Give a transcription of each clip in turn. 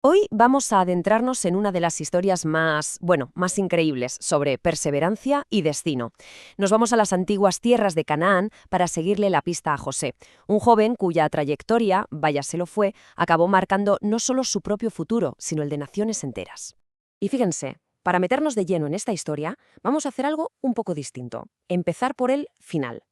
Hoy vamos a adentrarnos en una de las historias más increíbles sobre perseverancia y destino. Nos vamos a las antiguas tierras de Canaán para seguirle la pista a José, un joven cuya trayectoria, vaya se lo fue, acabó marcando no solo su propio futuro, sino el de naciones enteras. Y fíjense, para meternos de lleno en esta historia, vamos a hacer algo un poco distinto, empezar por el final.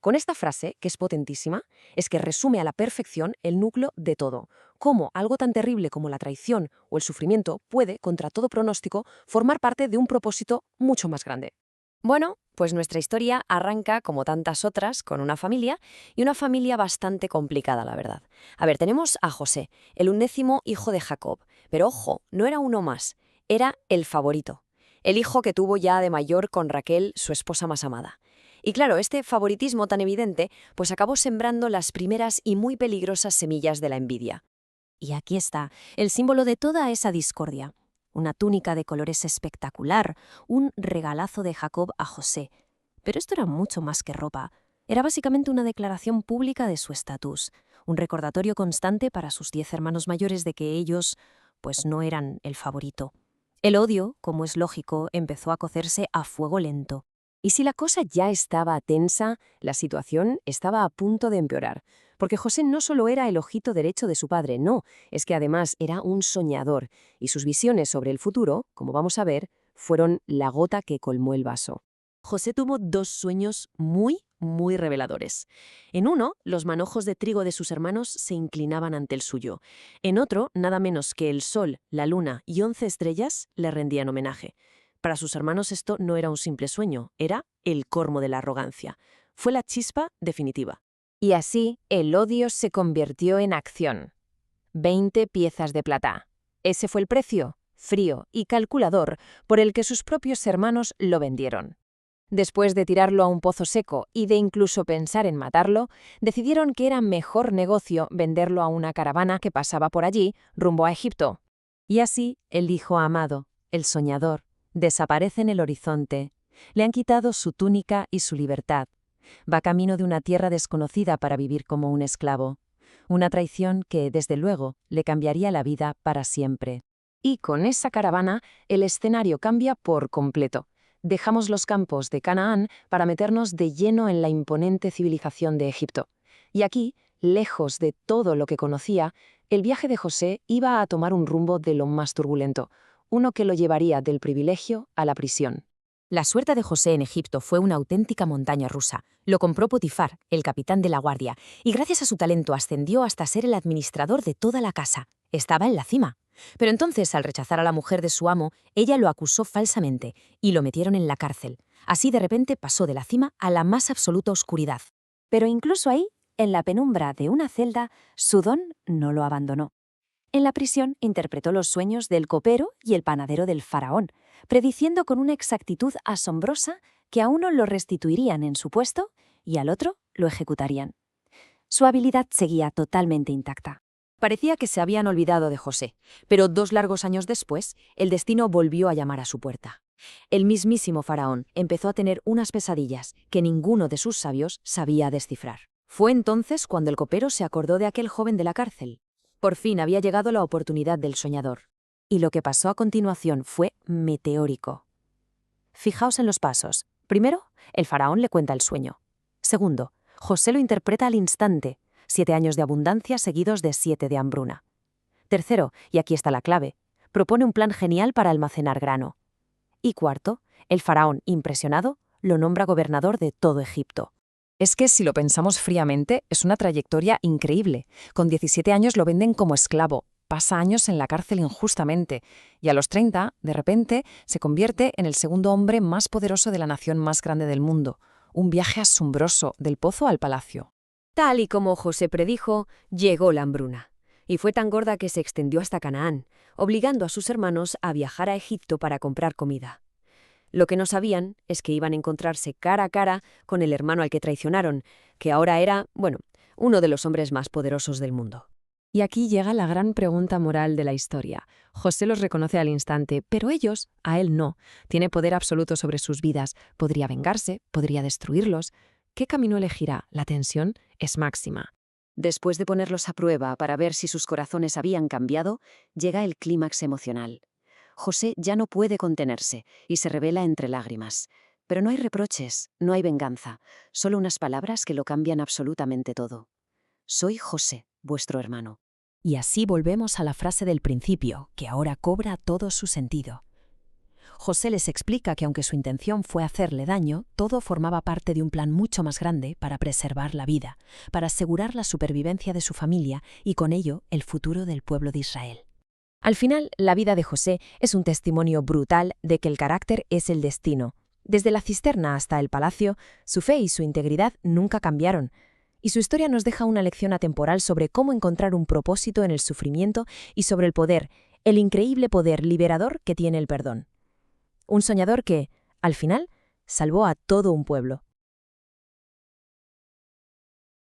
Con esta frase, que es potentísima, es que resume a la perfección el núcleo de todo. Cómo algo tan terrible como la traición o el sufrimiento puede, contra todo pronóstico, formar parte de un propósito mucho más grande. Bueno, pues nuestra historia arranca, como tantas otras, con una familia, y una familia bastante complicada, la verdad. A ver, tenemos a José, el undécimo hijo de Jacob, pero ojo, no era uno más, era el favorito, el hijo que tuvo ya de mayor con Raquel, su esposa más amada. Y claro, este favoritismo tan evidente, pues acabó sembrando las primeras y muy peligrosas semillas de la envidia. Y aquí está, el símbolo de toda esa discordia. Una túnica de colores espectacular, un regalazo de Jacob a José. Pero esto era mucho más que ropa. Era básicamente una declaración pública de su estatus, un recordatorio constante para sus 10 hermanos mayores de que ellos, pues no eran el favorito. El odio, como es lógico, empezó a cocerse a fuego lento. Y si la cosa ya estaba tensa, la situación estaba a punto de empeorar. Porque José no solo era el ojito derecho de su padre, no, es que además era un soñador, y sus visiones sobre el futuro, como vamos a ver, fueron la gota que colmó el vaso. José tuvo dos sueños muy reveladores. En uno, los manojos de trigo de sus hermanos se inclinaban ante el suyo. En otro, nada menos que el sol, la luna y 11 estrellas le rendían homenaje. Para sus hermanos esto no era un simple sueño, era el colmo de la arrogancia. Fue la chispa definitiva. Y así, el odio se convirtió en acción. 20 piezas de plata. Ese fue el precio, frío y calculador, por el que sus propios hermanos lo vendieron. Después de tirarlo a un pozo seco y de incluso pensar en matarlo, decidieron que era mejor negocio venderlo a una caravana que pasaba por allí, rumbo a Egipto. Y así, el hijo amado, el soñador, desaparece en el horizonte. Le han quitado su túnica y su libertad. Va camino de una tierra desconocida para vivir como un esclavo. Una traición que, desde luego, le cambiaría la vida para siempre. Y con esa caravana, el escenario cambia por completo. Dejamos los campos de Canaán para meternos de lleno en la imponente civilización de Egipto. Y aquí, lejos de todo lo que conocía, el viaje de José iba a tomar un rumbo de lo más turbulento, uno que lo llevaría del privilegio a la prisión. La suerte de José en Egipto fue una auténtica montaña rusa. Lo compró Potifar, el capitán de la guardia, y gracias a su talento ascendió hasta ser el administrador de toda la casa. Estaba en la cima. Pero entonces, al rechazar a la mujer de su amo, ella lo acusó falsamente y lo metieron en la cárcel. Así de repente pasó de la cima a la más absoluta oscuridad. Pero incluso ahí, en la penumbra de una celda, su don no lo abandonó. En la prisión interpretó los sueños del copero y el panadero del faraón, prediciendo con una exactitud asombrosa que a uno lo restituirían en su puesto y al otro lo ejecutarían. Su habilidad seguía totalmente intacta. Parecía que se habían olvidado de José, pero 2 largos años después, el destino volvió a llamar a su puerta. El mismísimo faraón empezó a tener unas pesadillas que ninguno de sus sabios sabía descifrar. Fue entonces cuando el copero se acordó de aquel joven de la cárcel. Por fin había llegado la oportunidad del soñador. Y lo que pasó a continuación fue meteórico. Fijaos en los pasos. Primero, el faraón le cuenta el sueño. Segundo, José lo interpreta al instante, 7 años de abundancia seguidos de 7 de hambruna. Tercero, y aquí está la clave, propone un plan genial para almacenar grano. Y cuarto, el faraón, impresionado, lo nombra gobernador de todo Egipto. Es que si lo pensamos fríamente, es una trayectoria increíble. Con 17 años lo venden como esclavo, pasa años en la cárcel injustamente, y a los 30, de repente, se convierte en el segundo hombre más poderoso de la nación más grande del mundo. Un viaje asombroso, del pozo al palacio. Tal y como José predijo, llegó la hambruna. Y fue tan gorda que se extendió hasta Canaán, obligando a sus hermanos a viajar a Egipto para comprar comida. Lo que no sabían es que iban a encontrarse cara a cara con el hermano al que traicionaron, que ahora era, uno de los hombres más poderosos del mundo. Y aquí llega la gran pregunta moral de la historia. José los reconoce al instante, pero ellos, a él no. Tiene poder absoluto sobre sus vidas. Podría vengarse, podría destruirlos. ¿Qué camino elegirá? La tensión es máxima. Después de ponerlos a prueba para ver si sus corazones habían cambiado, llega el clímax emocional. José ya no puede contenerse y se revela entre lágrimas. Pero no hay reproches, no hay venganza, solo unas palabras que lo cambian absolutamente todo. Soy José, vuestro hermano. Y así volvemos a la frase del principio, que ahora cobra todo su sentido. José les explica que aunque su intención fue hacerle daño, todo formaba parte de un plan mucho más grande para preservar la vida, para asegurar la supervivencia de su familia y con ello el futuro del pueblo de Israel. Al final, la vida de José es un testimonio brutal de que el carácter es el destino. Desde la cisterna hasta el palacio, su fe y su integridad nunca cambiaron. Y su historia nos deja una lección atemporal sobre cómo encontrar un propósito en el sufrimiento y sobre el poder, el increíble poder liberador que tiene el perdón. Un soñador que, al final, salvó a todo un pueblo.